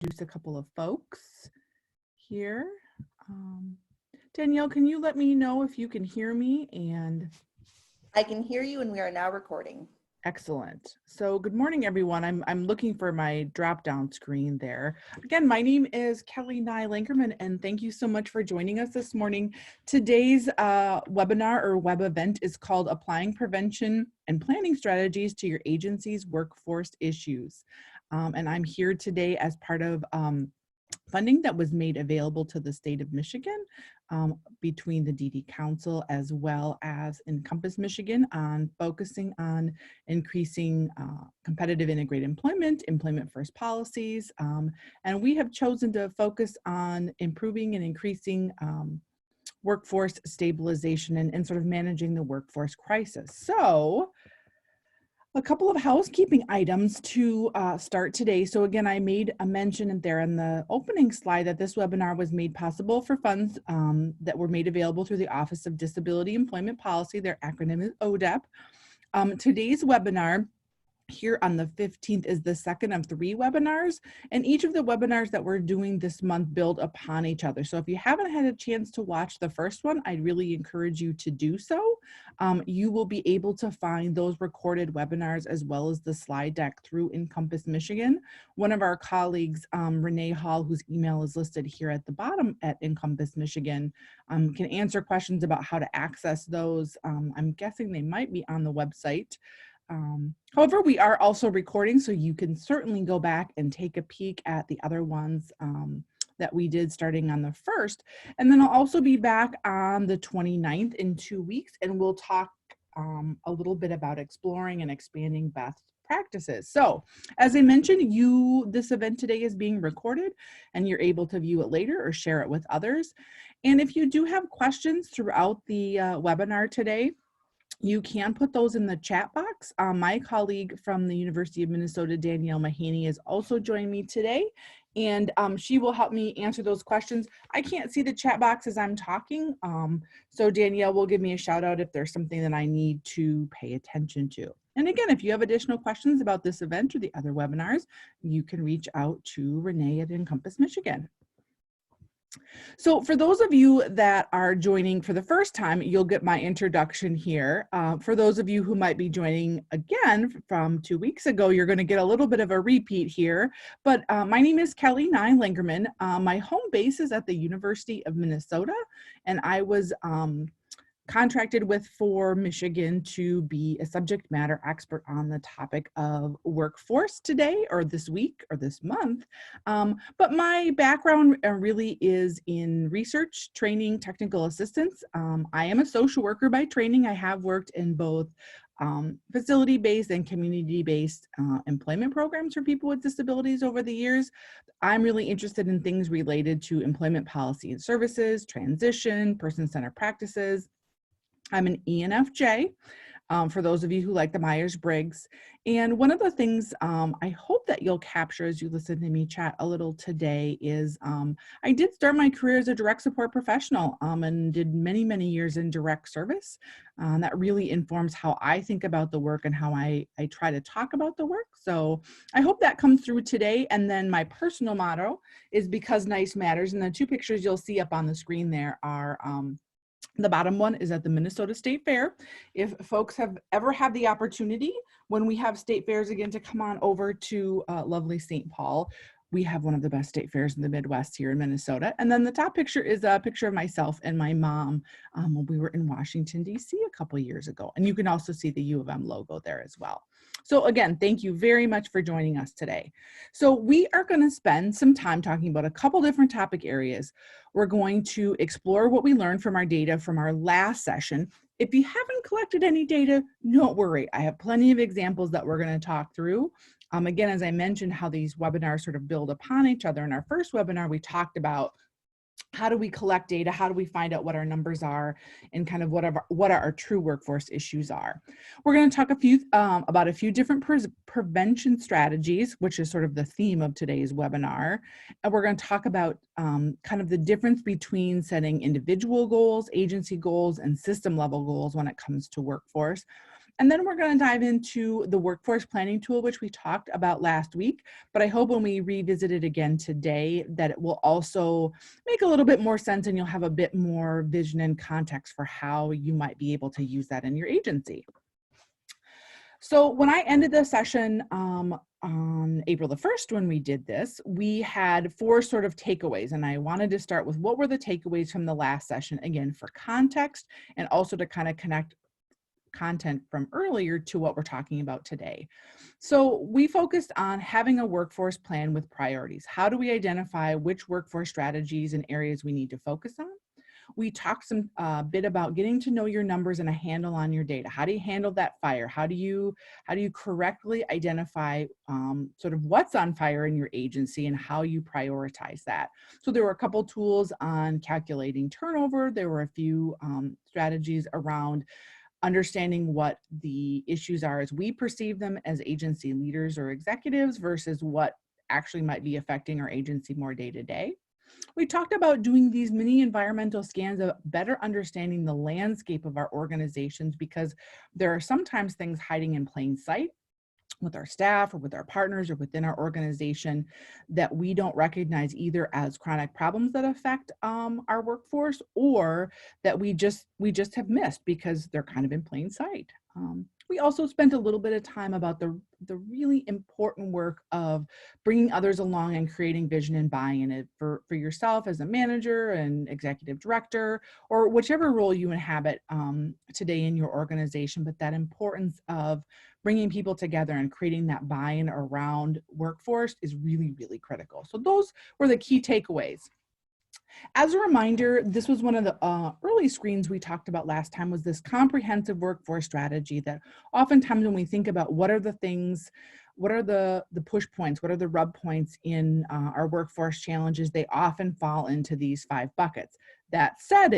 introduce a couple of folks here. Danielle, can you let me know if you can hear me? And I can hear you, and we are now recording. excellent. So good morning, everyone. I'm looking for my drop-down screen there. Again, my name is Kelly Nye Lankerman, and thank you so much for joining us this morning. Today's webinar or web event is called Applying Prevention and Planning Strategies to Your Agency's Workforce Issues. And I'm here today as part of funding that was made available to the state of Michigan between the DD Council as well as Encompass Michigan on focusing on increasing competitive integrated employment, employment first policies, and we have chosen to focus on improving and increasing workforce stabilization and sort of managing the workforce crisis. So a couple of housekeeping items to start today. So again, I made a mention there in the opening slide that this webinar was made possible for funds that were made available through the Office of Disability Employment Policy. Their acronym is ODEP. Today's webinar here on the 15th is the second of 3 webinars, and each of the webinars that we're doing this month build upon each other. So if you haven't had a chance to watch the first one, I'd really encourage you to do so. You will be able to find those recorded webinars as well as the slide deck through Encompass Michigan. One of our colleagues, Renee Hall, whose email is listed here at the bottom at Encompass Michigan, can answer questions about how to access those. I'm guessing they might be on the website. However, we are also recording, so you can certainly go back and take a peek at the other ones that we did starting on the 1st. And then I'll also be back on the 29th in 2 weeks, and we'll talk a little bit about exploring and expanding best practices. So as I mentioned, this event today is being recorded, and you're able to view it later or share it with others. And if you do have questions throughout the webinar today, you can put those in the chat box. My colleague from the University of Minnesota, Danielle Mahaney, is also joining me today, and she will help me answer those questions. I can't see the chat box as I'm talking, so Danielle will give me a shout out if there's something that I need to pay attention to. And again, if you have additional questions about this event or the other webinars, you can reach out to Renee at Encompass Michigan. So for those of you that are joining for the first time, you'll get my introduction here. For those of you who might be joining again from 2 weeks ago, you're going to get a little bit of a repeat here. But my name is Kelly Nye Lankerman. My home base is at the University of Minnesota, and I was contracted with for Michigan to be a subject matter expert on the topic of workforce today or this week or this month. But my background really is in research, training, technical assistance. I am a social worker by training. I have worked in both facility-based and community-based employment programs for people with disabilities over the years. I'm really interested in things related to employment policy and services, transition, person-centered practices. I'm an ENFJ, for those of you who like the Myers-Briggs. And one of the things I hope that you'll capture as you listen to me chat a little today is I did start my career as a direct support professional and did many, many years in direct service. That really informs how I think about the work and how I try to talk about the work. So I hope that comes through today. And then my personal motto is because nice matters. And the 2 pictures you'll see up on the screen there are the bottom one is at the Minnesota State Fair. If folks have ever had the opportunity, when we have state fairs again, to come on over to lovely St. Paul, we have one of the best state fairs in the Midwest here in Minnesota. And then the top picture is a picture of myself and my mom when we were in Washington, D.C. a couple years ago. And you can also see the U of M logo there as well. So again, thank you very much for joining us today. So we are going to spend some time talking about a couple different topic areas. We're going to explore what we learned from our data from our last session. If you haven't collected any data, don't worry. I have plenty of examples that we're going to talk through. Again, as I mentioned, how these webinars sort of build upon each other. In our first webinar, we talked about how do we collect data? How do we find out what our numbers are and kind of what our true workforce issues are? We're going to talk about a few different prevention strategies, which is sort of the theme of today's webinar. And we're going to talk about kind of the difference between setting individual goals, agency goals, and system level goals when it comes to workforce. And then we're going to dive into the workforce planning tool, which we talked about last week. But I hope when we revisit it again today, that it will also make a little bit more sense and you'll have a bit more vision and context for how you might be able to use that in your agency. So when I ended the session on April the 1st, when we did this, we had 4 sort of takeaways. And I wanted to start with what were the takeaways from the last session, again, for context, and also to kind of connect content from earlier to what we're talking about today. So we focused on having a workforce plan with priorities. How do we identify which workforce strategies and areas we need to focus on? We talked some bit about getting to know your numbers and a handle on your data. How do you handle that fire? How do you correctly identify sort of what's on fire in your agency and how you prioritize that? So there were a couple tools on calculating turnover. There were a few strategies around understanding what the issues are as we perceive them as agency leaders or executives versus what actually might be affecting our agency more day to day. We talked about doing these mini environmental scans of better understanding the landscape of our organizations, because there are sometimes things hiding in plain sight with our staff or with our partners or within our organization that we don't recognize either as chronic problems that affect our workforce, or that we just have missed because they're kind of in plain sight. We also spent a little bit of time about the really important work of bringing others along and creating vision and buy-in for yourself as a manager and executive director, or whichever role you inhabit today in your organization. But that importance of bringing people together and creating that buy-in around workforce is really, really critical. So those were the key takeaways. As a reminder, this was one of the early screens we talked about last time, was this comprehensive workforce strategy that oftentimes when we think about what are the things, what are the push points, what are the rub points in our workforce challenges, they often fall into these 5 buckets. That said,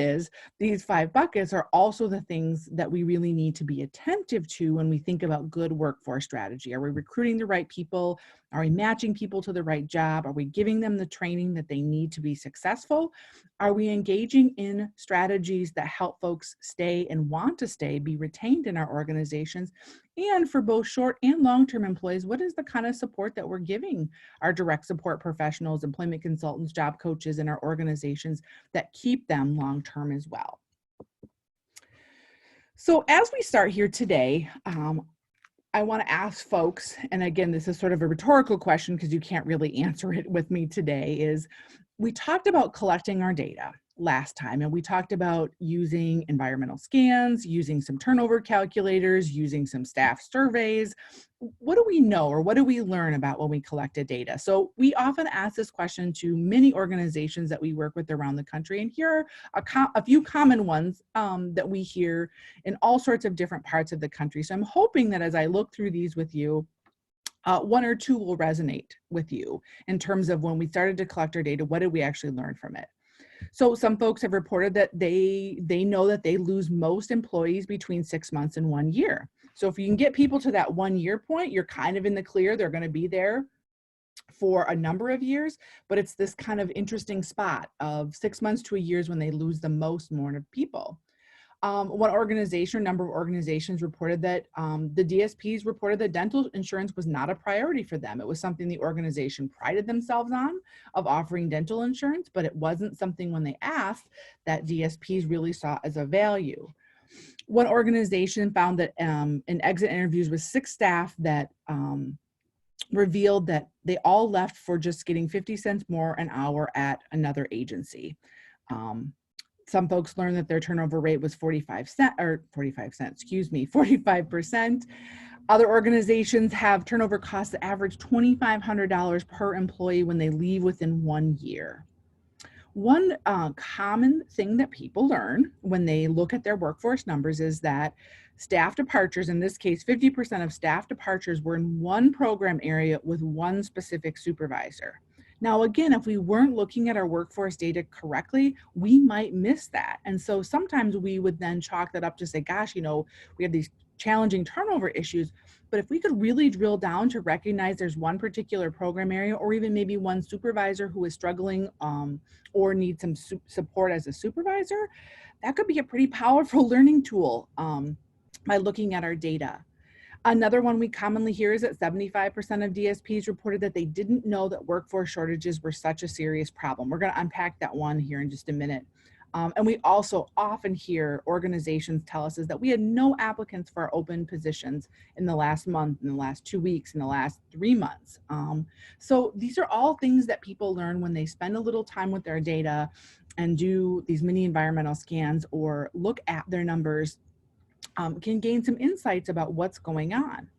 these 5 buckets are also the things that we really need to be attentive to when we think about good workforce strategy. Are we recruiting the right people? Are we matching people to the right job? Are we giving them the training that they need to be successful? Are we engaging in strategies that help folks stay and want to stay, be retained in our organizations? And for both short and long-term employees, what is the kind of support that we're giving our direct support professionals, employment consultants, job coaches in our organizations that keep them long-term as well? So as we start here today, I want to ask folks, and again, this is sort of a rhetorical question because you can't really answer it with me today, is we talked about collecting our data last time, and we talked about using environmental scans, using some turnover calculators, using some staff surveys. What do we know, or what do we learn about when we collected data? So we often ask this question to many organizations that we work with around the country, and here are a few common ones that we hear in all sorts of different parts of the country. So I'm hoping that as I look through these with you, 1 or 2 will resonate with you in terms of when we started to collect our data, what did we actually learn from it? So some folks have reported that they know that they lose most employees between 6 months and 1 year. So if you can get people to that 1 year point, you're kind of in the clear. They're going to be there for a number of years, but it's this kind of interesting spot of 6 months to a year is when they lose the most amount of people. One organization, a number of organizations reported that the DSPs reported that dental insurance was not a priority for them. It was something the organization prided themselves on, of offering dental insurance, but it wasn't something when they asked that DSPs really saw as a value. One organization found that in exit interviews with 6 staff that revealed that they all left for just getting 50 cents more an hour at another agency. Some folks learned that their turnover rate was 45%. Other organizations have turnover costs that average $2,500 per employee when they leave within 1 year. One common thing that people learn when they look at their workforce numbers is that staff departures, in this case, 50% of staff departures were in one program area with one specific supervisor. Now, again, if we weren't looking at our workforce data correctly, we might miss that. And so sometimes we would then chalk that up to say, gosh, we have these challenging turnover issues. But if we could really drill down to recognize there's one particular program area, or even maybe one supervisor who is struggling or needs some support as a supervisor, that could be a pretty powerful learning tool by looking at our data. Another one we commonly hear is that 75% of DSPs reported that they didn't know that workforce shortages were such a serious problem. We're going to unpack that one here in just a minute. And we also often hear organizations tell us is that we had no applicants for our open positions in the last month, in the last 2 weeks, in the last 3 months. So these are all things that people learn when they spend a little time with their data and do these mini environmental scans or look at their numbers, can gain some insights about what's going on.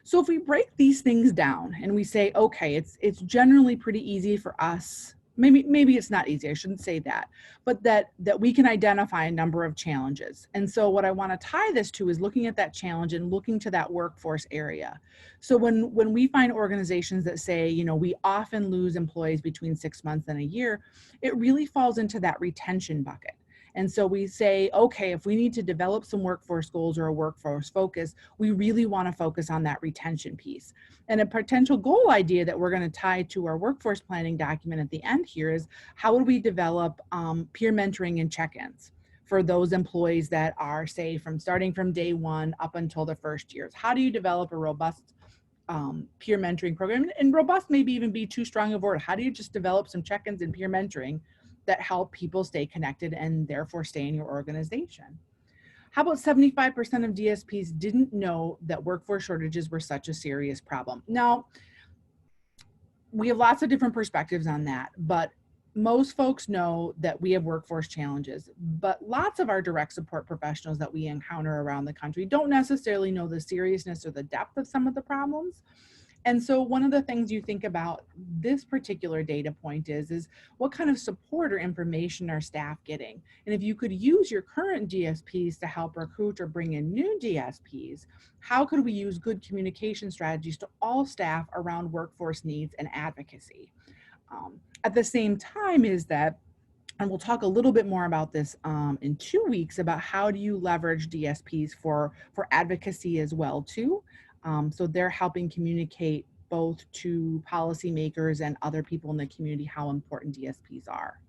So if we break these things down and we say, okay, it's generally pretty easy for us. Maybe it's not easy, I shouldn't say that, but that we can identify a number of challenges. And so what I want to tie this to is looking at that challenge and looking to that workforce area. So when we find organizations that say, you know, we often lose employees between 6 months and a year, it really falls into that retention bucket. And so we say, okay, if we need to develop some workforce goals or a workforce focus, we really want to focus on that retention piece. And a potential goal idea that we're going to tie to our workforce planning document at the end here is how would we develop peer mentoring and check-ins for those employees that are, say, starting from day one up until the first years? How do you develop a robust peer mentoring program? And robust maybe even be too strong a word. How do you just develop some check-ins and peer mentoring that help people stay connected and therefore stay in your organization? How about 75% of DSPs didn't know that workforce shortages were such a serious problem? Now, we have lots of different perspectives on that, but most folks know that we have workforce challenges, but lots of our direct support professionals that we encounter around the country don't necessarily know the seriousness or the depth of some of the problems. And so one of the things you think about this particular data point is what kind of support or information are staff getting? And if you could use your current DSPs to help recruit or bring in new DSPs, how could we use good communication strategies to all staff around workforce needs and advocacy? At the same time is that, and we'll talk a little bit more about this in 2 weeks, about how do you leverage DSPs for advocacy as well too. So they're helping communicate both to policymakers and other people in the community how important DSPs are.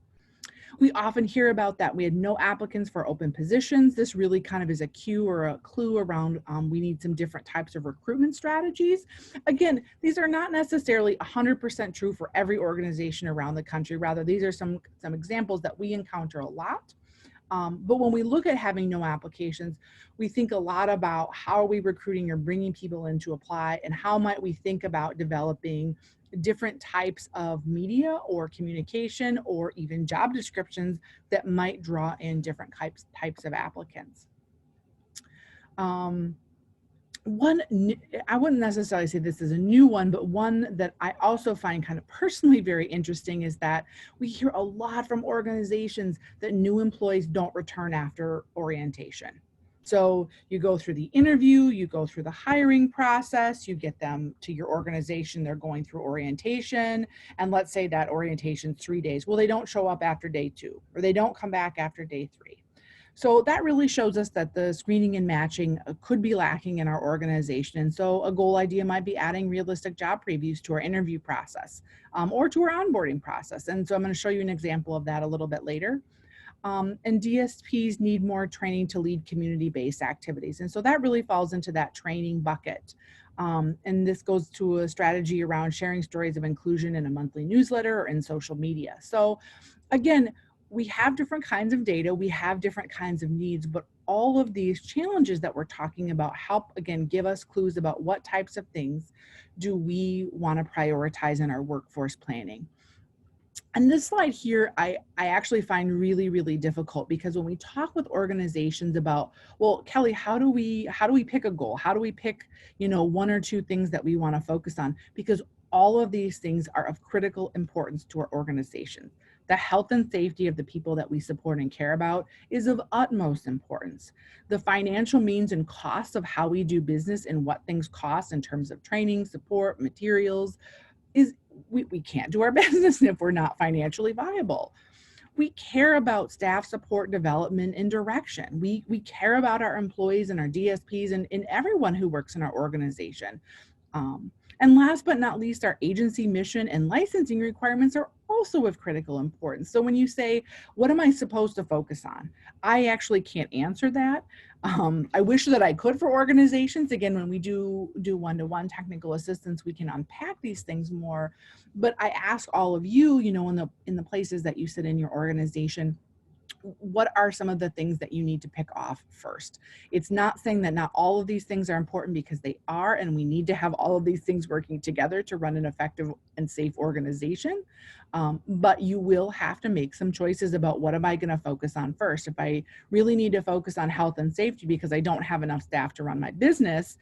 We often hear about that we had no applicants for open positions. This really kind of is a cue or a clue around we need some different types of recruitment strategies. Again, these are not necessarily 100% true for every organization around the country. Rather, these are some examples that we encounter a lot. But when we look at having no applications, we think a lot about how are we recruiting or bringing people in to apply, and how might we think about developing different types of media or communication or even job descriptions that might draw in different types of applicants. I wouldn't necessarily say this is a new one, but one that I also find kind of personally very interesting is that we hear a lot from organizations that new employees don't return after orientation. So you go through the interview, you go through the hiring process, you get them to your organization, they're going through orientation, and let's say that orientation's 3 days. Well, they don't show up after day 2, or they don't come back after day 3. So that really shows us that the screening and matching could be lacking in our organization. And so a goal idea might be adding realistic job previews to our interview process or to our onboarding process. And so I'm going to show you an example of that a little bit later. And DSPs need more training to lead community-based activities. And so that really falls into that training bucket. And this goes to a strategy around sharing stories of inclusion in a monthly newsletter or in social media. So again, we have different kinds of data, we have different kinds of needs, but all of these challenges that we're talking about help, again, give us clues about what types of things do we want to prioritize in our workforce planning. And this slide here, I actually find really, really difficult, because when we talk with organizations about, well, Kelly, how do we pick a goal? How do we pick, 1 or 2 things that we want to focus on? Because all of these things are of critical importance to our organization. The health and safety of the people that we support and care about is of utmost importance. The financial means and costs of how we do business and what things cost in terms of training, support, materials, is we can't do our business if we're not financially viable. We care about staff support, development, and direction. We care about our employees and our DSPs and everyone who works in our organization. And last but not least, our agency mission and licensing requirements are also of critical importance. So when you say, what am I supposed to focus on? I actually can't answer that. I wish that I could for organizations. Again, when we do one-to-one technical assistance, we can unpack these things more. But I ask all of you, in the places that you sit in your organization, what are some of the things that you need to pick off first? It's not saying that not all of these things are important, because they are, and we need to have all of these things working together to run an effective and safe organization. But you will have to make some choices about, what am I going to focus on first? If I really need to focus on health and safety because I don't have enough staff to run my business,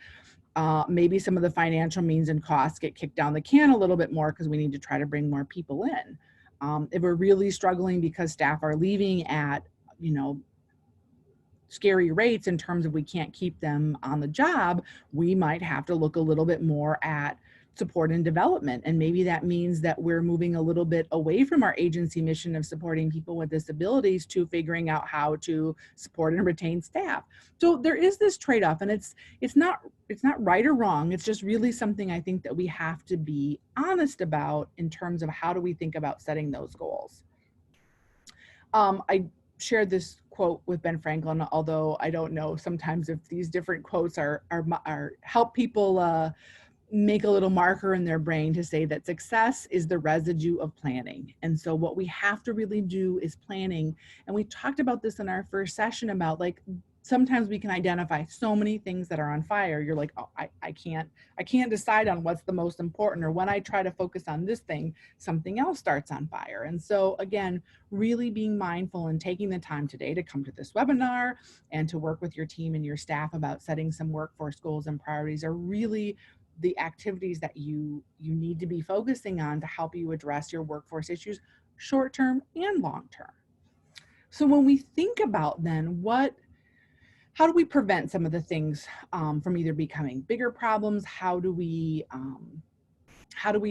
maybe some of the financial means and costs get kicked down the can a little bit more because we need to try to bring more people in. If we're really struggling because staff are leaving at, scary rates in terms of we can't keep them on the job, we might have to look a little bit more at support and development. And maybe that means that we're moving a little bit away from our agency mission of supporting people with disabilities to figuring out how to support and retain staff. So there is this trade-off, and it's not right or wrong. It's just really something I think that we have to be honest about in terms of how do we think about setting those goals. I shared this quote with Ben Franklin, although I don't know sometimes if these different quotes are help people make a little marker in their brain to say that success is the residue of planning. And so what we have to really do is planning. And we talked about this in our first session about, like, sometimes we can identify so many things that are on fire. You're like, oh, I can't decide on what's the most important, or when I try to focus on this thing, something else starts on fire. And so again, really being mindful and taking the time today to come to this webinar and to work with your team and your staff about setting some workforce goals and priorities are really the activities that you need to be focusing on to help you address your workforce issues, short-term and long-term. So when we think about then how do we prevent some of the things from either becoming bigger problems? How do we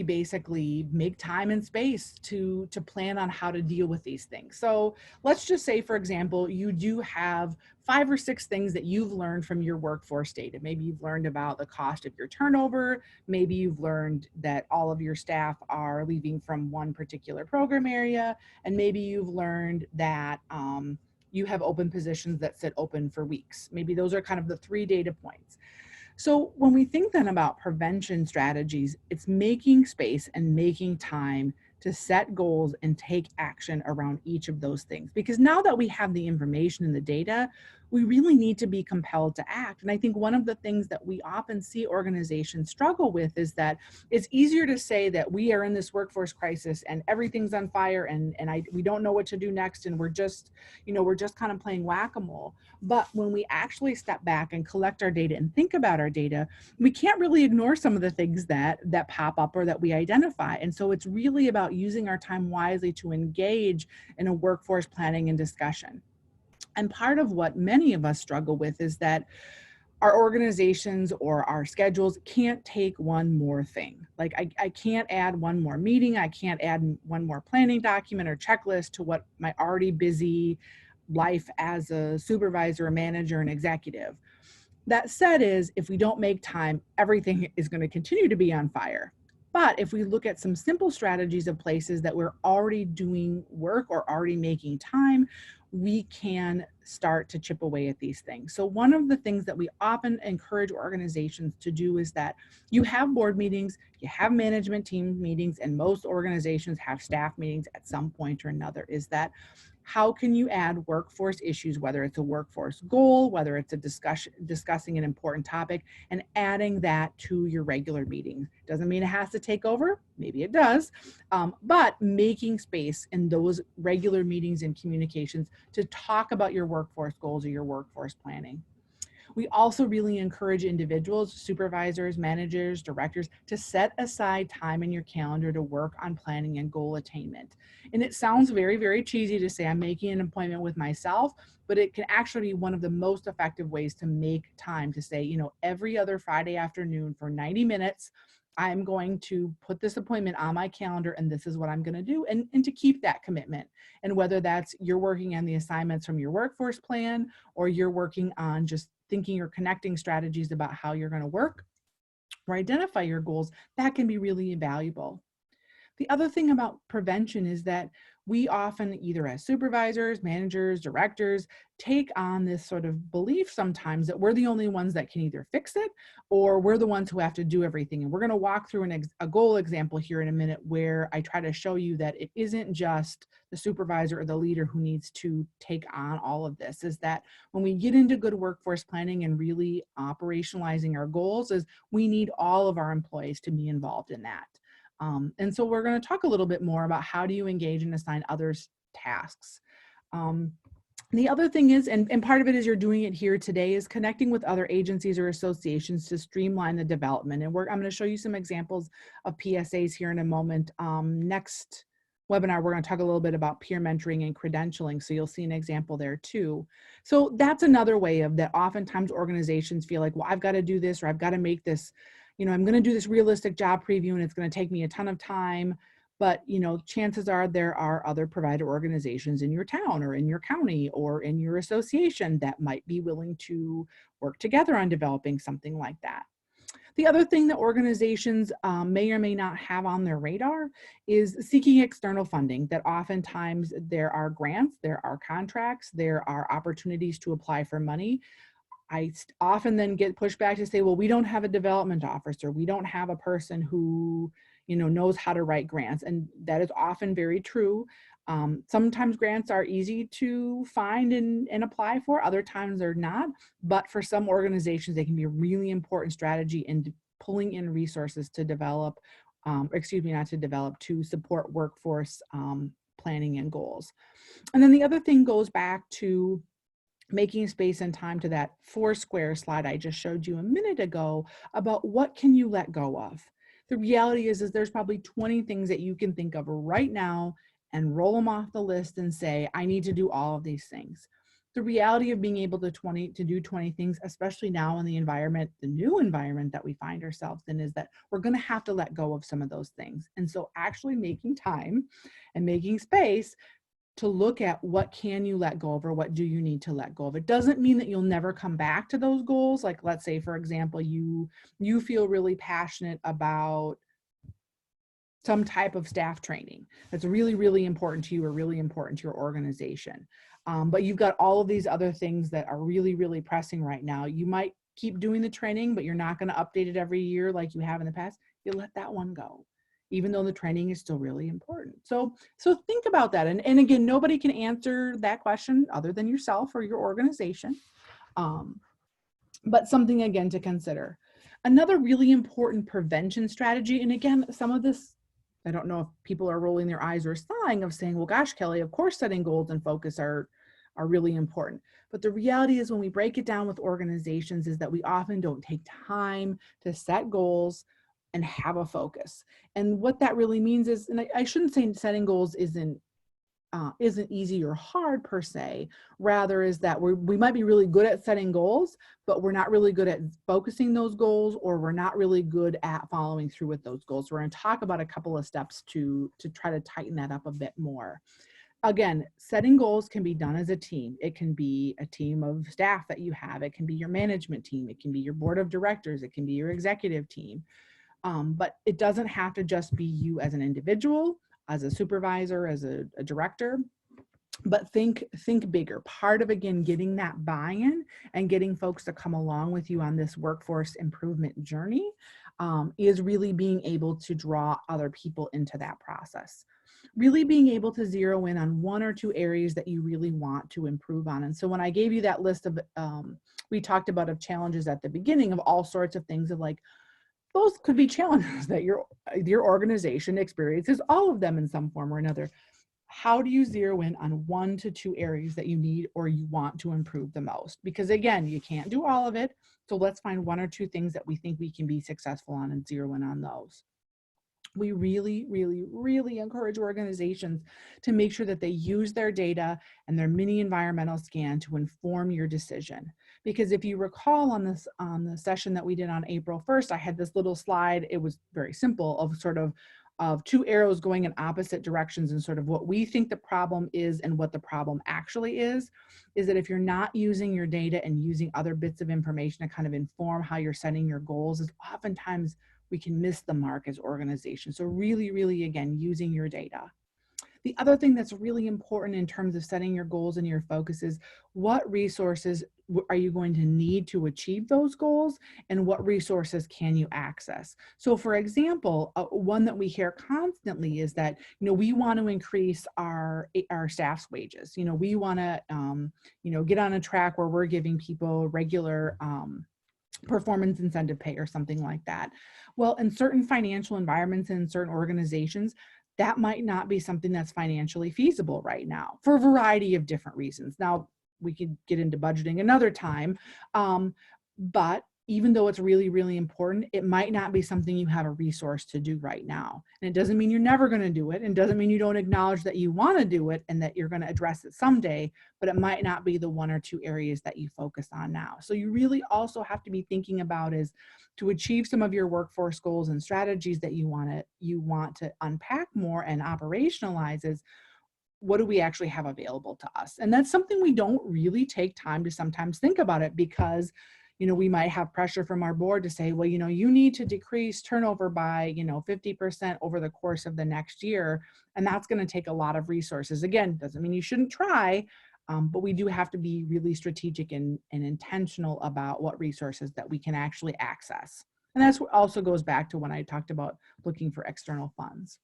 basically make time and space to plan on how to deal with these things? So let's just say, for example, you do have 5 or 6 things that you've learned from your workforce data. Maybe you've learned about the cost of your turnover. Maybe you've learned that all of your staff are leaving from one particular program area. And maybe you've learned that you have open positions that sit open for weeks. Maybe those are kind of the 3 data points. So when we think then about prevention strategies, it's making space and making time to set goals and take action around each of those things. Because now that we have the information and the data, we really need to be compelled to act. And I think one of the things that we often see organizations struggle with is that it's easier to say that we are in this workforce crisis and everything's on fire and we don't know what to do next, and we're just kind of playing whack-a-mole. But when we actually step back and collect our data and think about our data, we can't really ignore some of the things that pop up or that we identify. And so it's really about using our time wisely to engage in a workforce planning and discussion. And part of what many of us struggle with is that our organizations or our schedules can't take one more thing. Like I can't add one more meeting. I can't add one more planning document or checklist to what my already busy life as a supervisor, a manager, an executive. That said, if we don't make time, everything is going to continue to be on fire. But if we look at some simple strategies of places that we're already doing work or already making time, we can start to chip away at these things. So one of the things that we often encourage organizations to do is that you have board meetings, you have management team meetings, and most organizations have staff meetings at some point or another, is that how can you add workforce issues, whether it's a workforce goal, whether it's a discussing an important topic, and adding that to your regular meetings. Doesn't mean it has to take over, maybe it does, but making space in those regular meetings and communications to talk about your workforce goals or your workforce planning. We also really encourage individuals, supervisors, managers, directors to set aside time in your calendar to work on planning and goal attainment. And it sounds very, very cheesy to say I'm making an appointment with myself, but it can actually be one of the most effective ways to make time to say, every other Friday afternoon for 90 minutes, I'm going to put this appointment on my calendar and this is what I'm going to do, and to keep that commitment. And whether that's you're working on the assignments from your workforce plan or you're working on just thinking or connecting strategies about how you're going to work, or identify your goals, that can be really valuable. The other thing about prevention is that we often, either as supervisors, managers, directors, take on this sort of belief sometimes that we're the only ones that can either fix it or we're the ones who have to do everything. And we're going to walk through a goal example here in a minute where I try to show you that it isn't just the supervisor or the leader who needs to take on all of this. Is that when we get into good workforce planning and really operationalizing our goals, is we need all of our employees to be involved in that. And so we're going to talk a little bit more about how do you engage and assign others tasks. The other thing is, and part of it is you're doing it here today, is connecting with other agencies or associations to streamline the development. And I'm going to show you some examples of PSAs here in a moment. Next webinar, we're going to talk a little bit about peer mentoring and credentialing. So you'll see an example there too. So that's another way of that oftentimes organizations feel like, well, I've got to do this, or I've got to make this, I'm going to do this realistic job preview and it's going to take me a ton of time. But, chances are there are other provider organizations in your town or in your county or in your association that might be willing to work together on developing something like that. The other thing that organizations may or may not have on their radar is seeking external funding. That oftentimes there are grants, there are contracts, there are opportunities to apply for money. I often then get pushed back to say, well, we don't have a development officer. We don't have a person who, knows how to write grants. And that is often very true. Sometimes grants are easy to find and apply for. Other times they're not. But for some organizations, they can be a really important strategy in pulling in resources to develop, to support workforce planning and goals. And then the other thing goes back to making space and time to that 4 square slide I just showed you a minute ago about what can you let go of. The reality is there's probably 20 things that you can think of right now and roll them off the list and say, I need to do all of these things. The reality of being able to do 20 things, especially now in the environment, the new environment that we find ourselves in, is that we're going to have to let go of some of those things. And so actually making time and making space to look at what can you let go of or what do you need to let go of. It doesn't mean that you'll never come back to those goals. Like, let's say, for example, you feel really passionate about some type of staff training that's really, really important to you or really important to your organization. But you've got all of these other things that are really, really pressing right now. You might keep doing the training, but you're not going to update it every year like you have in the past. You let that one go, even though the training is still really important. So think about that. And again, nobody can answer that question other than yourself or your organization. But something, again, to consider. Another really important prevention strategy, and again, some of this, I don't know if people are rolling their eyes or sighing of saying, well, gosh, Kelly, of course setting goals and focus are really important. But the reality is when we break it down with organizations is that we often don't take time to set goals and have a focus. And what that really means is, and I shouldn't say setting goals isn't easy or hard per se, rather is that we might be really good at setting goals, but we're not really good at focusing those goals, or we're not really good at following through with those goals. We're going to talk about a couple of steps to try to tighten that up a bit more. Again, setting goals can be done as a team. It can be a team of staff that you have. It can be your management team. It can be your board of directors. It can be your executive team. But it doesn't have to just be you as an individual, as a supervisor, as a director, but think bigger. Part of, again, getting that buy-in and getting folks to come along with you on this workforce improvement journey is really being able to draw other people into that process. Really being able to zero in on 1 or 2 areas that you really want to improve on. And so when I gave you that list of, we talked about of challenges at the beginning of all sorts of things of like, those could be challenges that your organization experiences, all of them in some form or another. How do you zero in on 1 to 2 areas that you need or you want to improve the most? Because again, you can't do all of it. So let's find 1 or 2 things that we think we can be successful on and zero in on those. We really, really, really encourage organizations to make sure that they use their data and their mini environmental scan to inform your decision. Because if you recall on the session that we did on April 1st, I had this little slide. It was very simple of sort of two arrows going in opposite directions and sort of what we think the problem is and what the problem actually is that if you're not using your data and using other bits of information to kind of inform how you're setting your goals, is oftentimes we can miss the mark as organizations. So really, really, again, using your data. The other thing that's really important in terms of setting your goals and your focus is what resources are you going to need to achieve those goals, and what resources can you access? So for example, one that we hear constantly is that, we want to increase our staff's wages. We want to, get on a track where we're giving people regular performance incentive pay or something like that. Well, in certain financial environments and in certain organizations, that might not be something that's financially feasible right now for a variety of different reasons. Now, we could get into budgeting another time, but even though it's really, really important, it might not be something you have a resource to do right now. And it doesn't mean you're never going to do it, and doesn't mean you don't acknowledge that you want to do it and that you're going to address it someday, but it might not be the one or two areas that you focus on now. So you really also have to be thinking about is to achieve some of your workforce goals and strategies that you want to unpack more and operationalize is, what do we actually have available to us? And that's something we don't really take time to sometimes think about it, because we might have pressure from our board to say, well, you need to decrease turnover by, 50% over the course of the next year. And that's going to take a lot of resources. Again, doesn't mean you shouldn't try, but we do have to be really strategic and intentional about what resources that we can actually access. And that's what also goes back to when I talked about looking for external funds.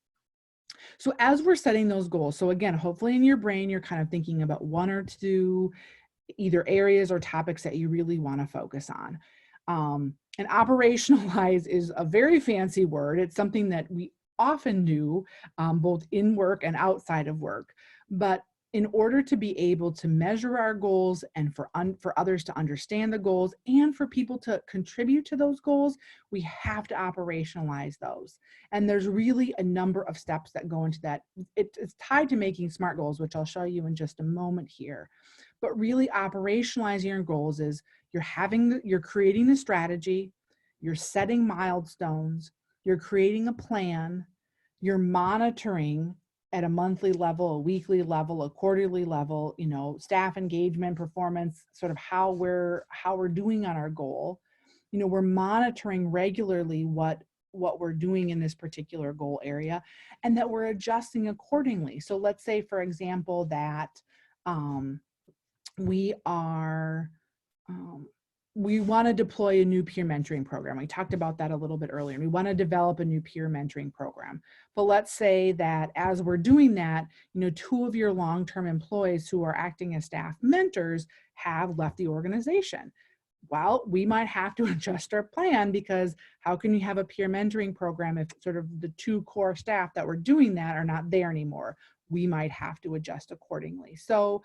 So as we're setting those goals, so again, hopefully in your brain, you're kind of thinking about one or two either areas or topics that you really want to focus on. And operationalize is a very fancy word. It's something that we often do, both in work and outside of work. But in order to be able to measure our goals and for others to understand the goals and for people to contribute to those goals, we have to operationalize those. And there's really a number of steps that go into that. It's tied to making SMART goals, which I'll show you in just a moment here. But really operationalizing your goals is you're creating the strategy, you're setting milestones, you're creating a plan, you're monitoring at a monthly level, a weekly level, a quarterly level, staff engagement, performance, sort of how we're doing on our goal. We're monitoring regularly what we're doing in this particular goal area, and that we're adjusting accordingly. So let's say, for example, that we want to deploy a new peer mentoring program. We talked about that a little bit earlier. We want to develop a new peer mentoring program. But let's say that as we're doing that, two of your long-term employees who are acting as staff mentors have left the organization. Well, we might have to adjust our plan, because how can you have a peer mentoring program if sort of the two core staff that were doing that are not there anymore? We might have to adjust accordingly. So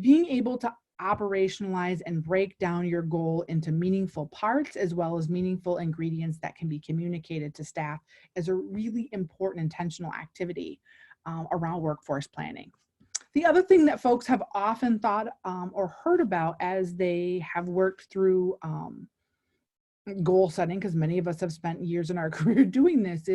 being able to operationalize and break down your goal into meaningful parts as well as meaningful ingredients that can be communicated to staff is a really important intentional activity around workforce planning. The other thing that folks have often thought or heard about as they have worked through goal setting, because many of us have spent years in our career doing this,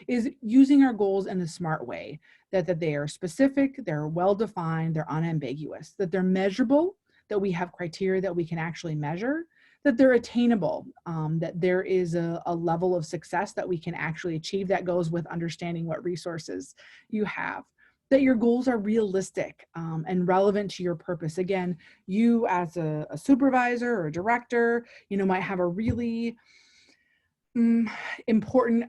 is using our goals in a SMART way, that they are specific, they're well-defined, they're unambiguous, that they're measurable, that we have criteria that we can actually measure, that they're attainable, that there is a level of success that we can actually achieve that goes with understanding what resources you have, that your goals are realistic and relevant to your purpose. Again, you as a supervisor or a director, might have a really important,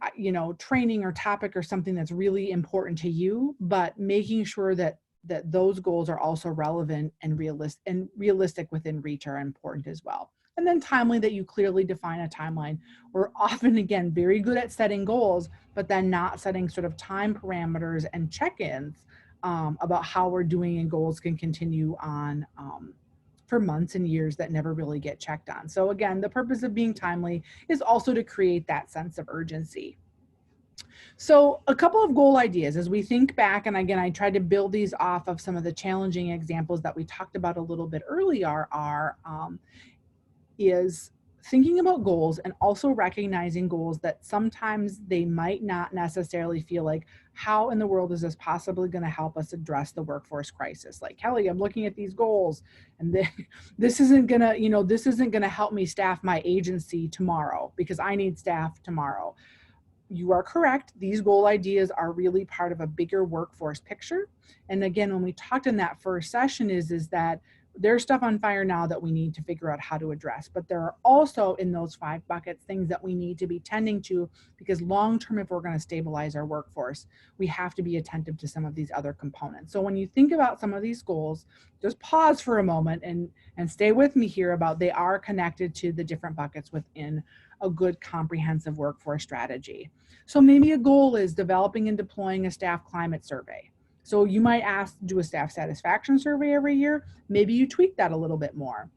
training or topic or something that's really important to you, but making sure that those goals are also relevant and realistic within reach are important as well. And then timely, that you clearly define a timeline. We're often, again, very good at setting goals, but then not setting sort of time parameters and check-ins about how we're doing, and goals can continue on for months and years that never really get checked on. So again, the purpose of being timely is also to create that sense of urgency. So a couple of goal ideas as we think back, and again, I tried to build these off of some of the challenging examples that we talked about a little bit earlier, is thinking about goals and also recognizing goals that sometimes they might not necessarily feel like, how in the world is this possibly going to help us address the workforce crisis? Like, Kelly, I'm looking at these goals and this isn't going to, this isn't going to help me staff my agency tomorrow because I need staff tomorrow. You are correct. These goal ideas are really part of a bigger workforce picture. And again, when we talked in that first session is that there's stuff on fire now that we need to figure out how to address, but there are also in those 5 buckets things that we need to be tending to, because long-term, if we're going to stabilize our workforce, we have to be attentive to some of these other components. So when you think about some of these goals, just pause for a moment and stay with me here about they are connected to the different buckets within a good comprehensive workforce strategy. So maybe a goal is developing and deploying a staff climate survey. So you might ask to do a staff satisfaction survey every year. Maybe you tweak that a little bit more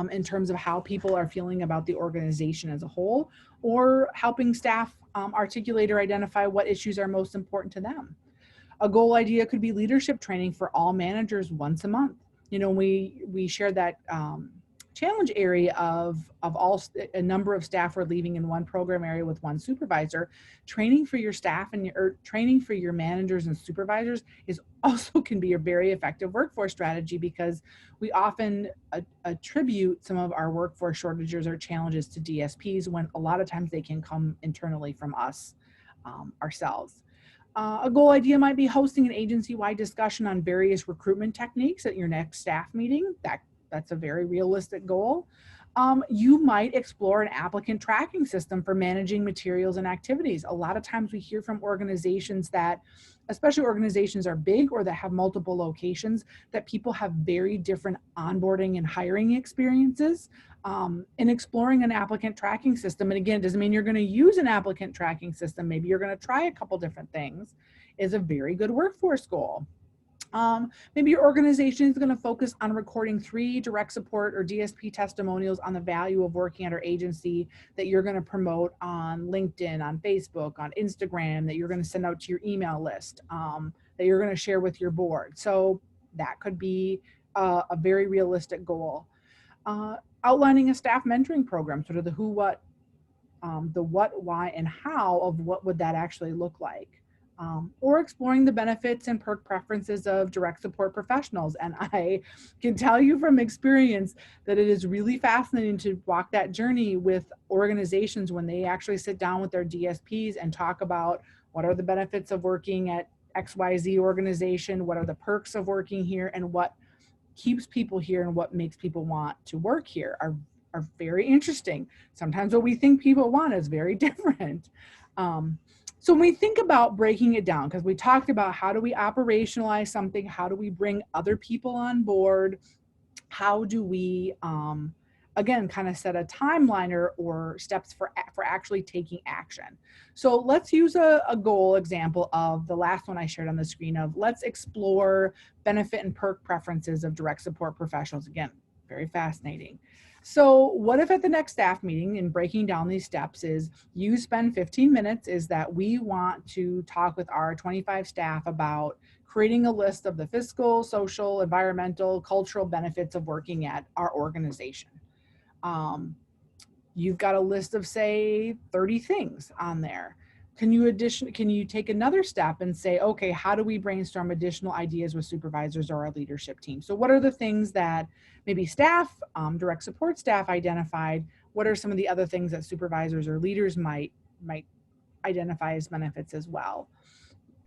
in terms of how people are feeling about the organization as a whole, or helping staff articulate or identify what issues are most important to them. A goal idea could be leadership training for all managers once a month. We shared that challenge area of a number of staff are leaving in one program area with one supervisor. Training for your staff or training for your managers and supervisors is also can be a very effective workforce strategy, because we often attribute some of our workforce shortages or challenges to DSPs, when a lot of times they can come internally from us ourselves. A goal idea might be hosting an agency-wide discussion on various recruitment techniques at your next staff meeting. That's a very realistic goal. You might explore an applicant tracking system for managing materials and activities. A lot of times we hear from organizations that, especially organizations are big or that have multiple locations, that people have very different onboarding and hiring experiences. In exploring an applicant tracking system, and again, it doesn't mean you're going to use an applicant tracking system, maybe you're going to try a couple different things, is a very good workforce goal. Maybe your organization is going to focus on recording 3 direct support or DSP testimonials on the value of working at our agency that you're going to promote on LinkedIn, on Facebook, on Instagram, that you're going to send out to your email list, that you're going to share with your board. So that could be a very realistic goal. Outlining a staff mentoring program, sort of the who, what, the what, why, and how of what would that actually look like. Or exploring the benefits and perk preferences of direct support professionals. And I can tell you from experience that it is really fascinating to walk that journey with organizations when they actually sit down with their DSPs and talk about what are the benefits of working at XYZ organization, what are the perks of working here, and what keeps people here and what makes people want to work here are very interesting. Sometimes what we think people want is very different. So when we think about breaking it down, because we talked about how do we operationalize something, how do we bring other people on board, how do we, again, kind of set a timeline or steps for actually taking action. So let's use a goal example of the last one I shared on the screen of let's explore benefit and perk preferences of direct support professionals. Again, very fascinating. So what if at the next staff meeting, in breaking down these steps, is you spend 15 minutes, is that we want to talk with our 25 staff about creating a list of the fiscal, social, environmental, cultural benefits of working at our organization. You've got a list of, say, 30 things on there. Can you take another step and say, okay, how do we brainstorm additional ideas with supervisors or our leadership team? So what are the things that maybe staff, direct support staff identified? What are some of the other things that supervisors or leaders might identify as benefits as well?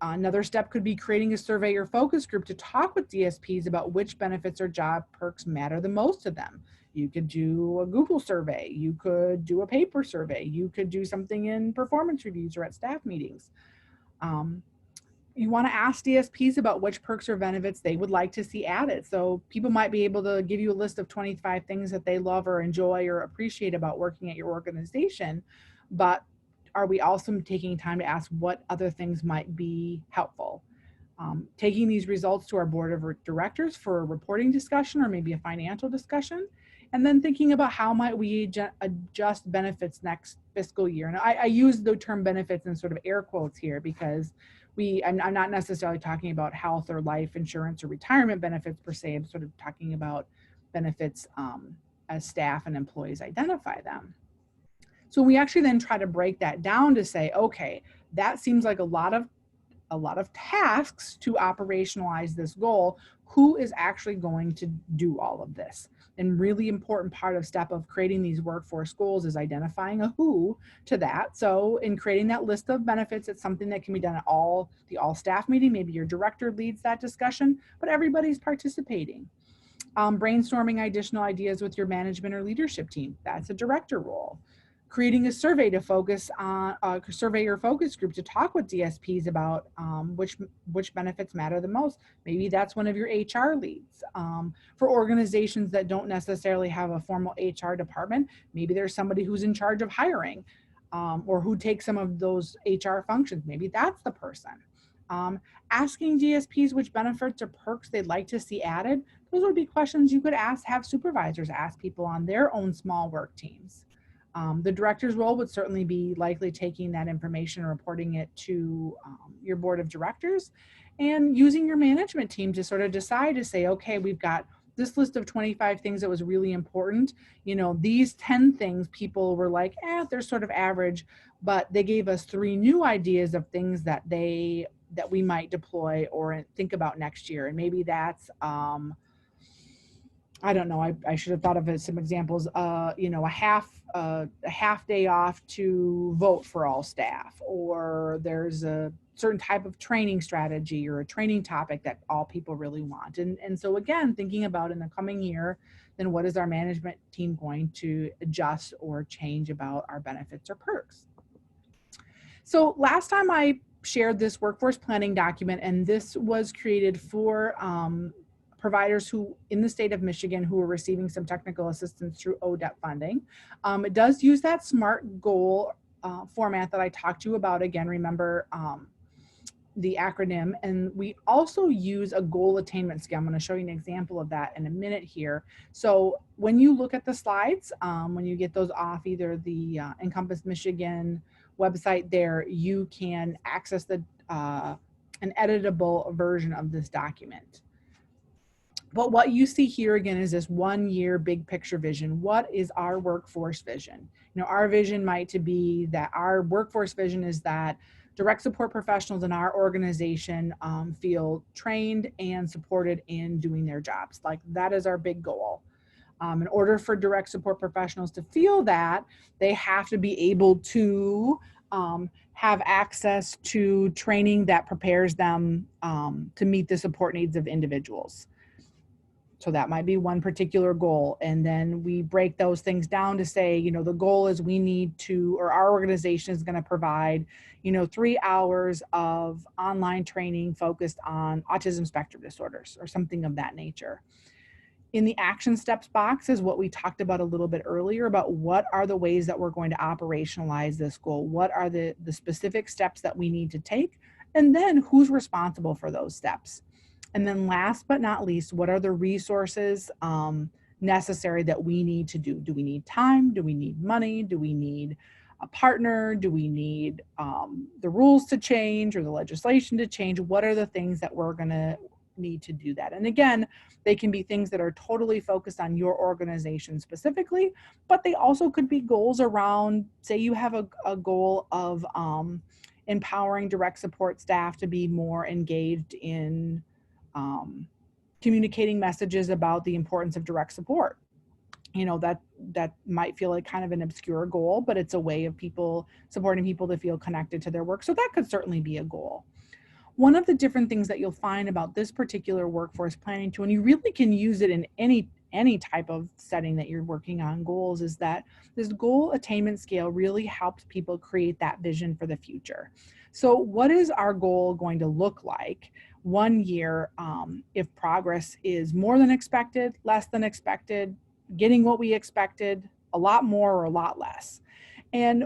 Another step could be creating a survey or focus group to talk with DSPs about which benefits or job perks matter the most to them. You could do a Google survey, you could do a paper survey, you could do something in performance reviews or at staff meetings. You want to ask DSPs about which perks or benefits they would like to see added. So people might be able to give you a list of 25 things that they love or enjoy or appreciate about working at your organization, but are we also taking time to ask what other things might be helpful? Taking these results to our board of directors for a reporting discussion or maybe a financial discussion, and then thinking about how might we adjust benefits next fiscal year. And I use the term benefits in sort of air quotes here because I'm not necessarily talking about health or life insurance or retirement benefits per se. I'm sort of talking about benefits as staff and employees identify them. So we actually then try to break that down to say, okay, that seems like a lot of tasks to operationalize this goal. Who is actually going to do all of this? And really important part of step of creating these workforce goals is identifying a who to that. So in creating that list of benefits, it's something that can be done at the all staff meeting. Maybe your director leads that discussion, but everybody's participating. Brainstorming additional ideas with your management or leadership team. That's a director role. Creating a survey to focus on survey or focus group to talk with DSPs about which benefits matter the most. Maybe that's one of your HR leads. For organizations that don't necessarily have a formal HR department, maybe there's somebody who's in charge of hiring or who takes some of those HR functions. Maybe that's the person. Asking DSPs which benefits or perks they'd like to see added. Those would be questions you could have supervisors ask people on their own small work teams. The director's role would certainly be likely taking that information and reporting it to your board of directors and using your management team to sort of decide to say, okay, we've got this list of 25 things that was really important. These 10 things people were like, they're sort of average, but they gave us 3 new ideas of things that we might deploy or think about next year. And maybe that's, I don't know, I should have thought of some examples, a half day off to vote for all staff, or there's a certain type of training strategy or a training topic that all people really want. And so again, thinking about in the coming year, then what is our management team going to adjust or change about our benefits or perks? So last time I shared this workforce planning document, and this was created for providers who in the state of Michigan who are receiving some technical assistance through ODEP funding. It does use that SMART goal format that I talked to you about. Again, remember the acronym, and we also use a goal attainment scale. I'm going to show you an example of that in a minute here. So when you look at the slides, when you get those off either the Encompass Michigan website there, you can access an editable version of this document. But what you see here again is this 1 year big picture vision. What is our workforce vision? Our vision might to be that our workforce vision is that direct support professionals in our organization feel trained and supported in doing their jobs. Like that is our big goal. In order for direct support professionals to feel that, they have to be able to have access to training that prepares them to meet the support needs of individuals. So that might be one particular goal. And then we break those things down to say, the goal is we need to, or our organization is going to provide, 3 hours of online training focused on autism spectrum disorders or something of that nature. In the action steps box is what we talked about a little bit earlier about what are the ways that we're going to operationalize this goal? What are the specific steps that we need to take? And then who's responsible for those steps? And then last but not least, what are the resources necessary that we need to do? Do we need time? Do we need money? Do we need a partner? Do we need the rules to change or the legislation to change? What are the things that we're going to need to do that? And again, they can be things that are totally focused on your organization specifically, but they also could be goals around, say you have a goal of empowering direct support staff to be more engaged in communicating messages about the importance of direct support. That might feel like kind of an obscure goal, but it's a way of supporting people to feel connected to their work. So that could certainly be a goal. One of the different things that you'll find about this particular workforce planning tool, and you really can use it in any type of setting that you're working on goals, is that this goal attainment scale really helps people create that vision for the future. So what is our goal going to look like 1 year if progress is more than expected, less than expected, getting what we expected, a lot more or a lot less? And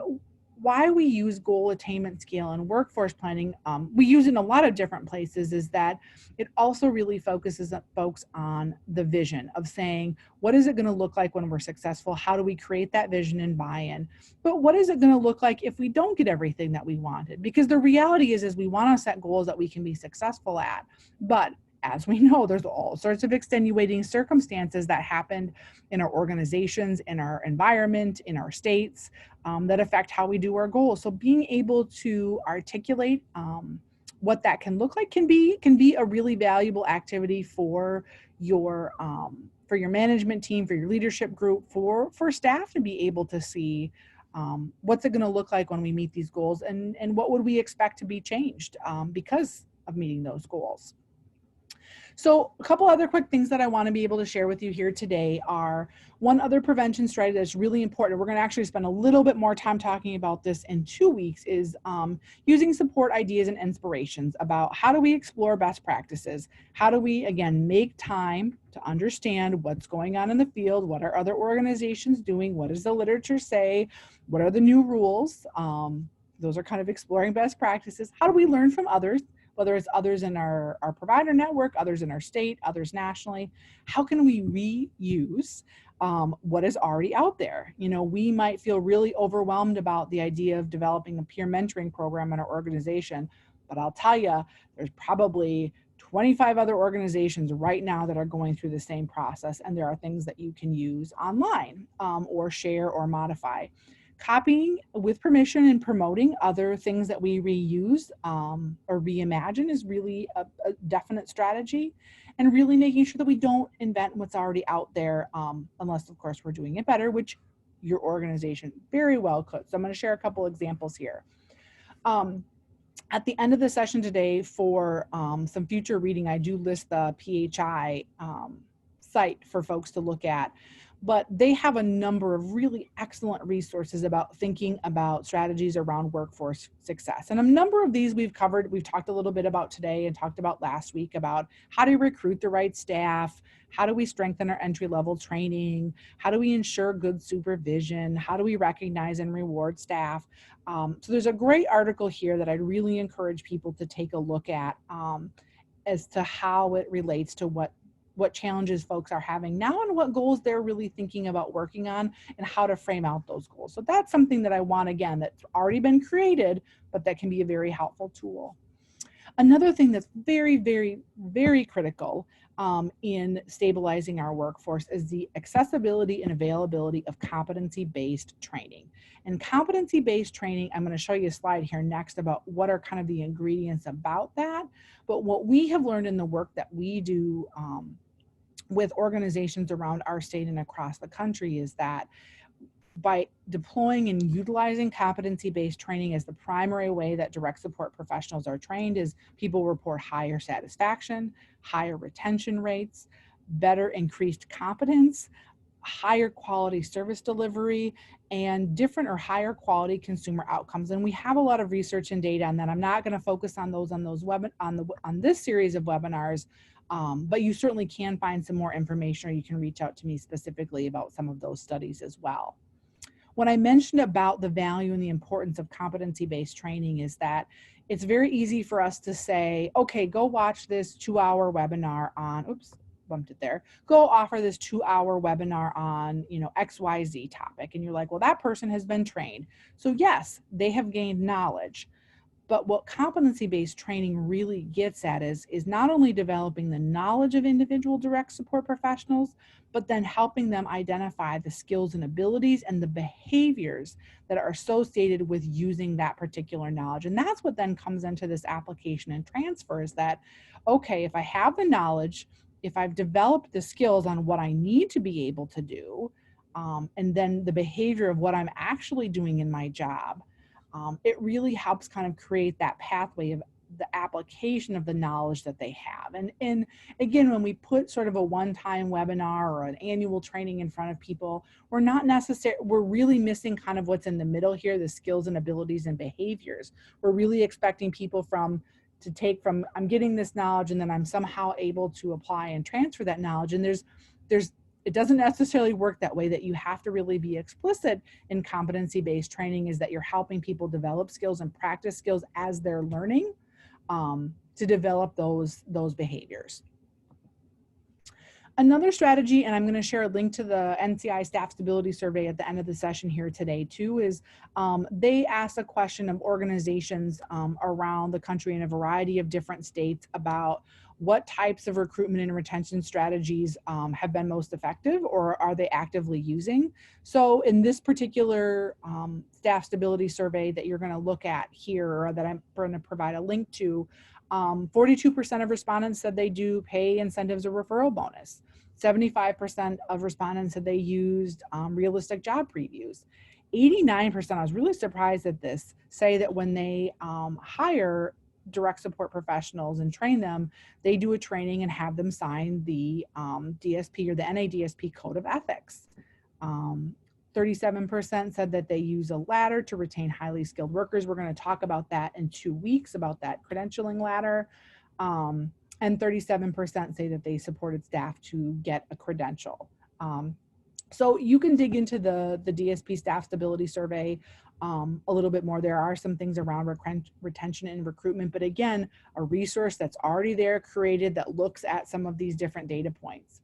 why we use goal attainment scale in workforce planning, we use it in a lot of different places, is that it also really focuses folks on the vision of saying, what is it going to look like when we're successful? How do we create that vision and buy-in? But what is it going to look like if we don't get everything that we wanted? Because the reality is we want to set goals that we can be successful at, but as we know, there's all sorts of extenuating circumstances that happened in our organizations, in our environment, in our states, that affect how we do our goals. So being able to articulate what that can look like can be a really valuable activity for your management team, for your leadership group, for staff to be able to see what's it going to look like when we meet these goals, and what would we expect to be changed because of meeting those goals. So a couple other quick things that I want to be able to share with you here today are one other prevention strategy that's really important. We're going to actually spend a little bit more time talking about this in 2 weeks, is using support ideas and inspirations about how do we explore best practices? How do we, again, make time to understand what's going on in the field? What are other organizations doing? What does the literature say? What are the new rules? Those are kind of exploring best practices. How do we learn from others? Whether it's others in our provider network, others in our state, others nationally. How can we reuse what is already out there? You know, we might feel really overwhelmed about the idea of developing a peer mentoring program in our organization, but I'll tell you, there's probably 25 other organizations right now that are going through the same process, and there are things that you can use online or share or modify. Copying with permission and promoting other things that we reuse or reimagine is really a definite strategy, and really making sure that we don't invent what's already out there unless, of course, we're doing it better, which your organization very well could. So I'm going to share a couple examples here. At the end of the session today for some future reading, I do list the PHI site for folks to look at. But they have a number of really excellent resources about thinking about strategies around workforce success. And a number of these we've covered, we've talked a little bit about today and talked about last week about how do we recruit the right staff? How do we strengthen our entry-level training? How do we ensure good supervision? How do we recognize and reward staff? So there's a great article here that I'd really encourage people to take a look at as to how it relates to what challenges folks are having now and what goals they're really thinking about working on and how to frame out those goals. So that's something that I want, again, that's already been created, but that can be a very helpful tool. Another thing that's very, very, very critical in stabilizing our workforce is the accessibility and availability of competency-based training. And competency-based training, I'm going to show you a slide here next about what are kind of the ingredients about that. But what we have learned in the work that we do with organizations around our state and across the country is that by deploying and utilizing competency-based training as the primary way that direct support professionals are trained, is people report higher satisfaction, higher retention rates, better increased competence, higher quality service delivery, and different or higher quality consumer outcomes. And we have a lot of research and data on that. I'm not going to focus on those on this series of webinars, but you certainly can find some more information, or you can reach out to me specifically about some of those studies as well. When I mentioned about the value and the importance of competency-based training is that it's very easy for us to say, okay, go watch this 2-hour webinar on, oops, bumped it there, go offer this 2-hour webinar on, you know, XYZ topic. And you're like, well, that person has been trained. So yes, they have gained knowledge. But what competency-based training really gets at is not only developing the knowledge of individual direct support professionals, but then helping them identify the skills and abilities and the behaviors that are associated with using that particular knowledge. And that's what then comes into this application and transfer, is that, okay, if I have the knowledge, if I've developed the skills on what I need to be able to do, and then the behavior of what I'm actually doing in my job, it really helps kind of create that pathway of the application of the knowledge that they have. And again, when we put sort of a one-time webinar or an annual training in front of people, we're really missing kind of what's in the middle here, the skills and abilities and behaviors. We're really expecting people to take from, I'm getting this knowledge and then I'm somehow able to apply and transfer that knowledge. And it doesn't necessarily work that way. That you have to really be explicit in competency-based training, is that you're helping people develop skills and practice skills as they're learning to develop those behaviors. Another strategy, and I'm going to share a link to the NCI Staff Stability Survey at the end of the session here today too, is they asked a question of organizations around the country in a variety of different states about what types of recruitment and retention strategies have been most effective or are they actively using. So in this particular staff stability survey that you're going to look at here, or that I'm going to provide a link to, 42% of respondents said they do pay incentives or referral bonus. 75% of respondents said they used realistic job previews. 89%, I was really surprised at this, say that when they hire direct support professionals and train them, they do a training and have them sign the DSP or the NADSP Code of Ethics. 37% said that they use a ladder to retain highly skilled workers. We're going to talk about that in 2 weeks, about that credentialing ladder. And 37% say that they supported staff to get a credential. So you can dig into the DSP Staff Stability Survey a little bit more. There are some things around retention and recruitment, but again, a resource that's already there, created, that looks at some of these different data points.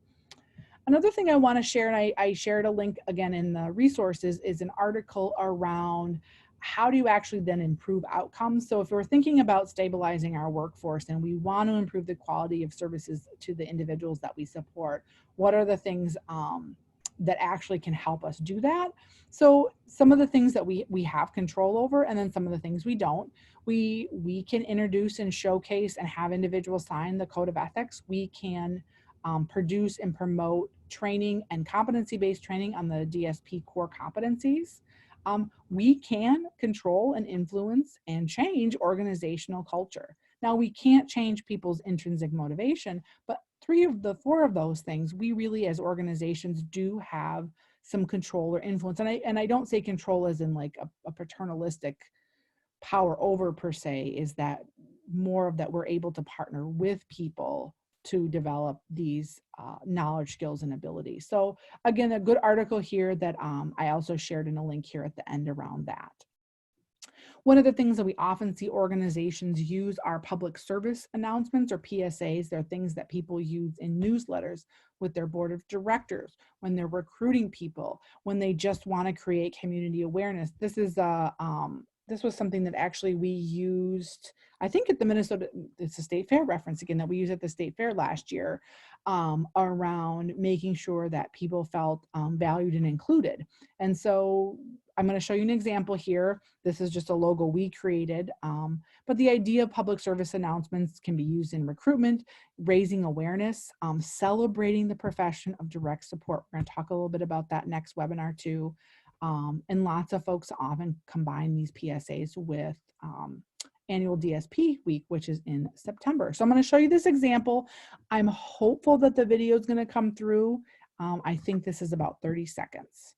Another thing I want to share, and I shared a link again in the resources, is an article around how do you actually then improve outcomes. So if we're thinking about stabilizing our workforce and we want to improve the quality of services to the individuals that we support, what are the things that actually can help us do that? So some of the things that we have control over, and then some of the things we don't. We can introduce and showcase and have individuals sign the Code of Ethics. We can produce and promote training and competency-based training on the DSP core competencies. We can control and influence and change organizational culture. Now, we can't change people's intrinsic motivation, but 3 of the 4 of those things, we really as organizations do have some control or influence. And I don't say control as in like a paternalistic power over per se, is that more of that we're able to partner with people to develop these knowledge, skills, and abilities. So again, a good article here that I also shared in a link here at the end around that. One of the things that we often see organizations use are public service announcements, or PSAs. They're things that people use in newsletters with their board of directors, when they're recruiting people, when they just want to create community awareness. This was something that actually we used, I think at the Minnesota, it's a state fair reference again, that we used at the state fair last year, around making sure that people felt valued and included. And so I'm going to show you an example here. This is just a logo we created, but the idea of public service announcements can be used in recruitment, raising awareness, celebrating the profession of direct support. We're going to talk a little bit about that next webinar too. And lots of folks often combine these PSAs with annual DSP week, which is in September. So I'm going to show you this example. I'm hopeful that the video is going to come through. I think this is about 30 seconds.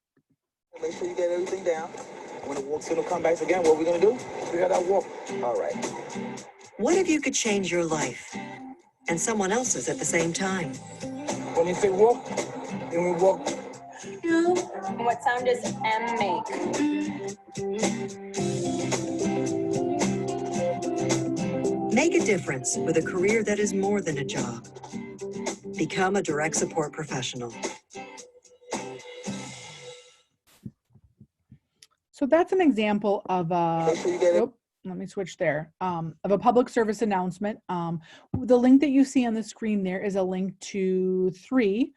Make sure you get everything down. When the walk signal comes back again, what are we going to do? We got that walk. All right. What if you could change your life and someone else's at the same time? When you say walk, then we walk. And what sound does M make? Make a difference with a career that is more than a job. Become a direct support professional. So that's an example of a, let me switch there, of a public service announcement. The link that you see on the screen there is a link to 3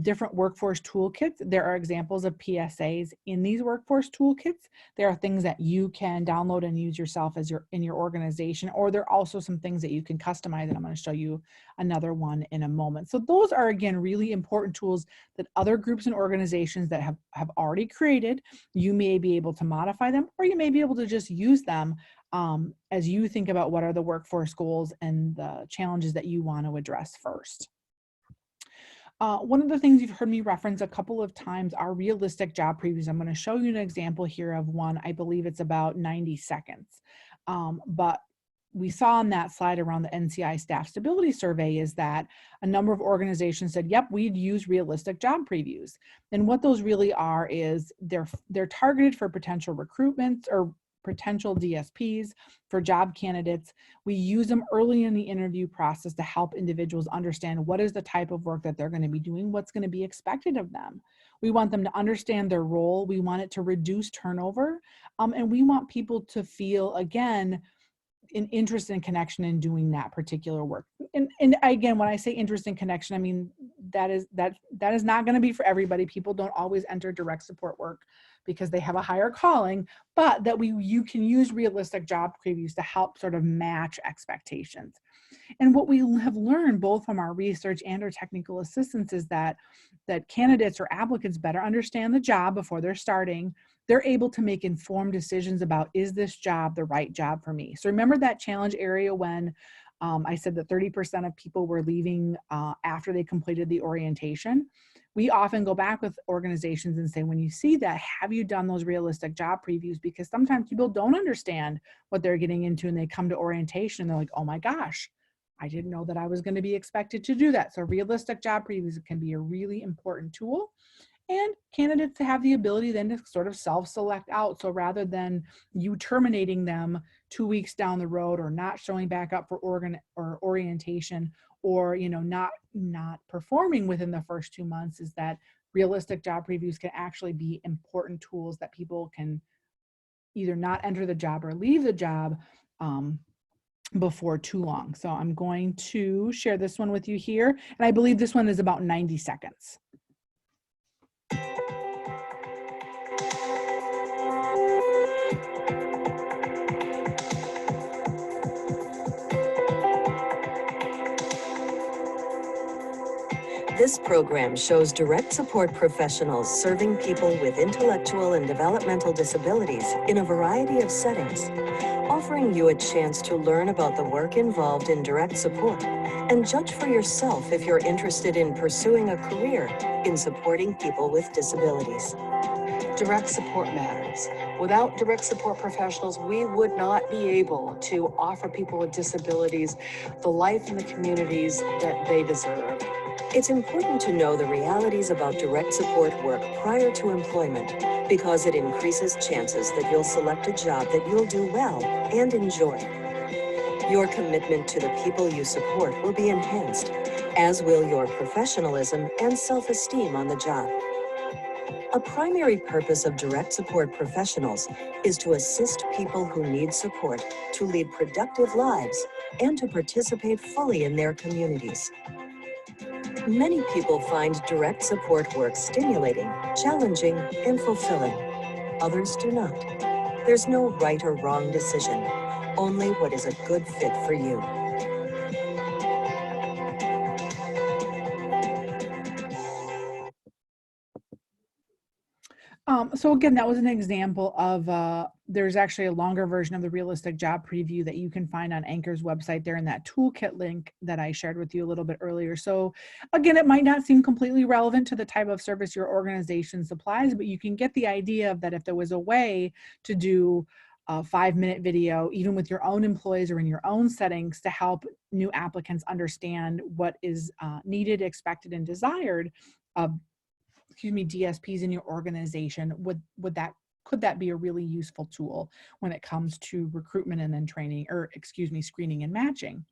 different workforce toolkits. There are examples of PSAs in these workforce toolkits. There are things that you can download and use yourself as in your organization, or there are also some things that you can customize, and I'm going to show you another one in a moment. So those are, again, really important tools that other groups and organizations that have already created. You may be able to modify them, or you may be able to just use them as you think about what are the workforce goals and the challenges that you want to address first. One of the things you've heard me reference a couple of times are realistic job previews. I'm going to show you an example here of one. I believe it's about 90 seconds. But we saw on that slide around the NCI Staff Stability Survey is that a number of organizations said, yep, we'd use realistic job previews. And what those really are is they're targeted for potential recruitment or potential DSPs, for job candidates. We use them early in the interview process to help individuals understand what is the type of work that they're going to be doing, what's going to be expected of them. We want them to understand their role. We want it to reduce turnover. And we want people to feel, again, an interest and connection in doing that particular work. And again, when I say interest and connection, I mean, that is not going to be for everybody. People don't always enter direct support work because they have a higher calling, but that you can use realistic job previews to help sort of match expectations. And what we have learned both from our research and our technical assistance is that candidates or applicants better understand the job before they're starting. They're able to make informed decisions about, is this job the right job for me? So remember that challenge area when I said that 30% of people were leaving after they completed the orientation? We often go back with organizations and say, when you see that, have you done those realistic job previews? Because sometimes people don't understand what they're getting into and they come to orientation and they're like, oh my gosh, I didn't know that I was going to be expected to do that. So realistic job previews can be a really important tool. And candidates have the ability then to sort of self-select out. So rather than you terminating them 2 weeks down the road or not showing back up for orientation or not performing within the first 2 months, is that realistic job previews can actually be important tools that people can either not enter the job or leave the job before too long. So I'm going to share this one with you here. And I believe this one is about 90 seconds. This program shows direct support professionals serving people with intellectual and developmental disabilities in a variety of settings, offering you a chance to learn about the work involved in direct support and judge for yourself if you're interested in pursuing a career in supporting people with disabilities. Direct support matters. Without direct support professionals, we would not be able to offer people with disabilities the life and the communities that they deserve. It's important to know the realities about direct support work prior to employment because it increases chances that you'll select a job that you'll do well and enjoy. Your commitment to the people you support will be enhanced, as will your professionalism and self-esteem on the job. A primary purpose of direct support professionals is to assist people who need support to lead productive lives and to participate fully in their communities. Many people find direct support work stimulating, challenging, and fulfilling. Others do not. There's no right or wrong decision, only what is a good fit for you. So again, that was an example of, there's actually a longer version of the realistic job preview that you can find on Anchor's website there in that toolkit link that I shared with you a little bit earlier. So again, it might not seem completely relevant to the type of service your organization supplies, but you can get the idea of that if there was a way to do a 5-minute video, even with your own employees or in your own settings, to help new applicants understand what is needed, expected, and desired of DSPs in your organization, could that be a really useful tool when it comes to recruitment and then training, or screening and matching?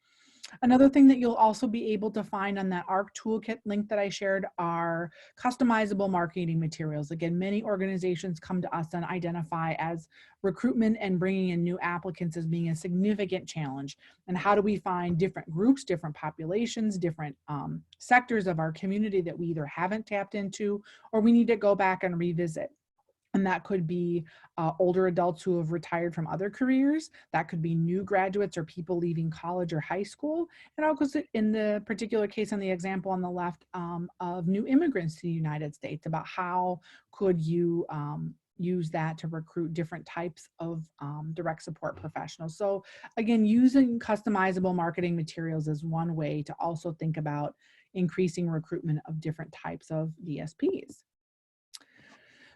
Another thing that you'll also be able to find on that ARC toolkit link that I shared are customizable marketing materials. Again, many organizations come to us and identify as recruitment and bringing in new applicants as being a significant challenge. And how do we find different groups, different populations, different sectors of our community that we either haven't tapped into or we need to go back and revisit? And that could be older adults who have retired from other careers. That could be new graduates or people leaving college or high school. And also in the particular case on the example on the left of new immigrants to the United States, about how could you use that to recruit different types of direct support professionals. So again, using customizable marketing materials is one way to also think about increasing recruitment of different types of DSPs.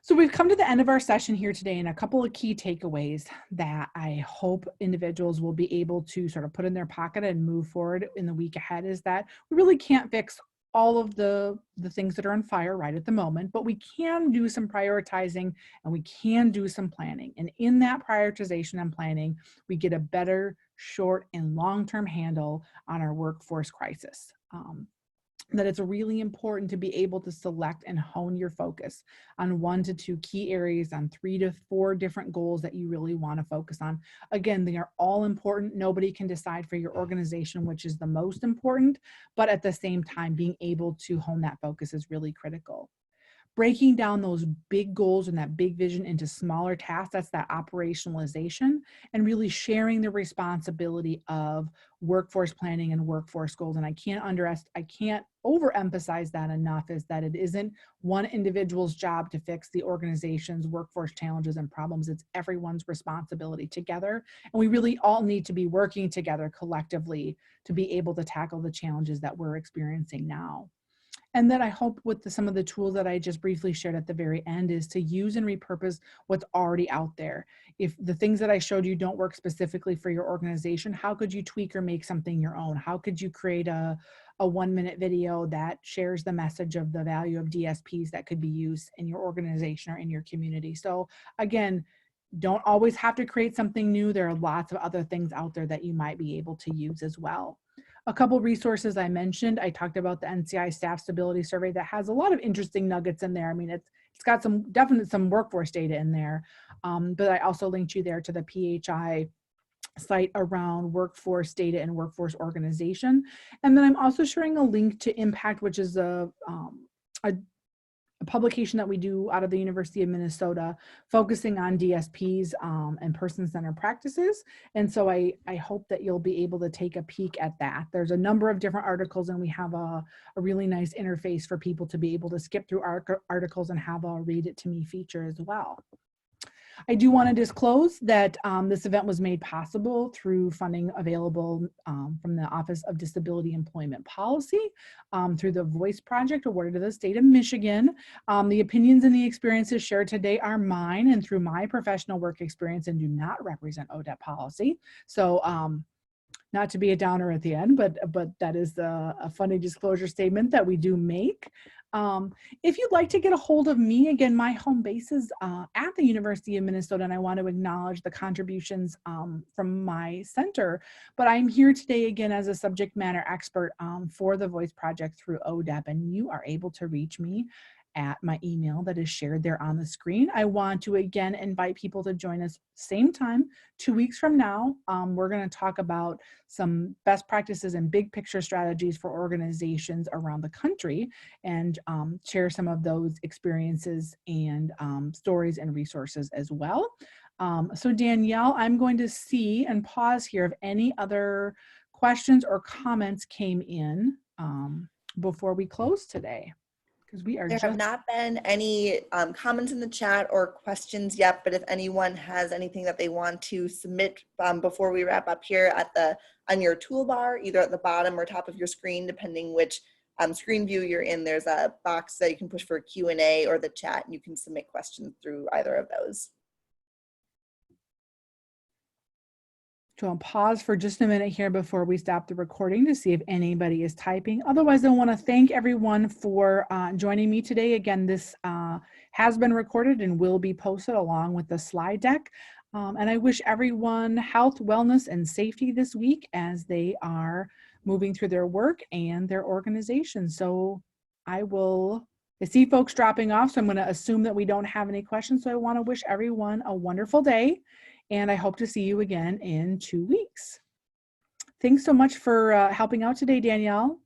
So we've come to the end of our session here today, and a couple of key takeaways that I hope individuals will be able to sort of put in their pocket and move forward in the week ahead is that we really can't fix all of the things that are on fire right at the moment, but we can do some prioritizing and we can do some planning. And in that prioritization and planning, we get a better short and long-term handle on our workforce crisis. That it's really important to be able to select and hone your focus on 1 to 2 key areas, on 3 to 4 different goals that you really want to focus on. Again, they are all important. Nobody can decide for your organization which is the most important, but at the same time, being able to hone that focus is really critical. Breaking down those big goals and that big vision into smaller tasks, that's that operationalization, and really sharing the responsibility of workforce planning and workforce goals. And I can't overemphasize that enough, is that it isn't one individual's job to fix the organization's workforce challenges and problems. It's everyone's responsibility together. And we really all need to be working together collectively to be able to tackle the challenges that we're experiencing now. And then I hope with some of the tools that I just briefly shared at the very end is to use and repurpose what's already out there. If the things that I showed you don't work specifically for your organization, how could you tweak or make something your own? How could you create a 1-minute video that shares the message of the value of DSPs that could be used in your organization or in your community? So again, don't always have to create something new. There are lots of other things out there that you might be able to use as well. A couple resources I mentioned, I talked about the NCI Staff Stability Survey that has a lot of interesting nuggets in there. I mean, it's got some workforce data in there, but I also linked you there to the PHI site around workforce data and workforce organization. And then I'm also sharing a link to Impact, which is a publication that we do out of the University of Minnesota focusing on DSPs and person-centered practices. And so I hope that you'll be able to take a peek at that. There's a number of different articles, and we have a really nice interface for people to be able to skip through articles and have a read it to me feature as well. I do want to disclose that this event was made possible through funding available from the Office of Disability Employment Policy through the VOICE project awarded to the state of Michigan. The opinions and the experiences shared today are mine and through my professional work experience and do not represent ODEP policy. So not to be a downer at the end, but that is a funny disclosure statement that we do make. If you'd like to get a hold of me, again, my home base is at the University of Minnesota, and I want to acknowledge the contributions from my center. But I'm here today again as a subject matter expert for the VOICE project through ODEP, and you are able to reach me at my email that is shared there on the screen. I want to again invite people to join us same time 2 weeks from now. We're going to talk about some best practices and big picture strategies for organizations around the country and share some of those experiences and stories and resources as well. So Danielle, I'm going to see and pause here if any other questions or comments came in before we close today. There have not been any comments in the chat or questions yet, but if anyone has anything that they want to submit before we wrap up here on your toolbar, either at the bottom or top of your screen, depending which screen view you're in, there's a box that you can push for Q&A or the chat, and you can submit questions through either of those. So I'll pause for just a minute here before we stop the recording to see if anybody is typing. Otherwise, I want to thank everyone for joining me today. Again, this has been recorded and will be posted along with the slide deck. And I wish everyone health, wellness, and safety this week as they are moving through their work and their organization. So I see folks dropping off, so I'm going to assume that we don't have any questions. So I want to wish everyone a wonderful day. And I hope to see you again in 2 weeks. Thanks so much for helping out today, Danielle.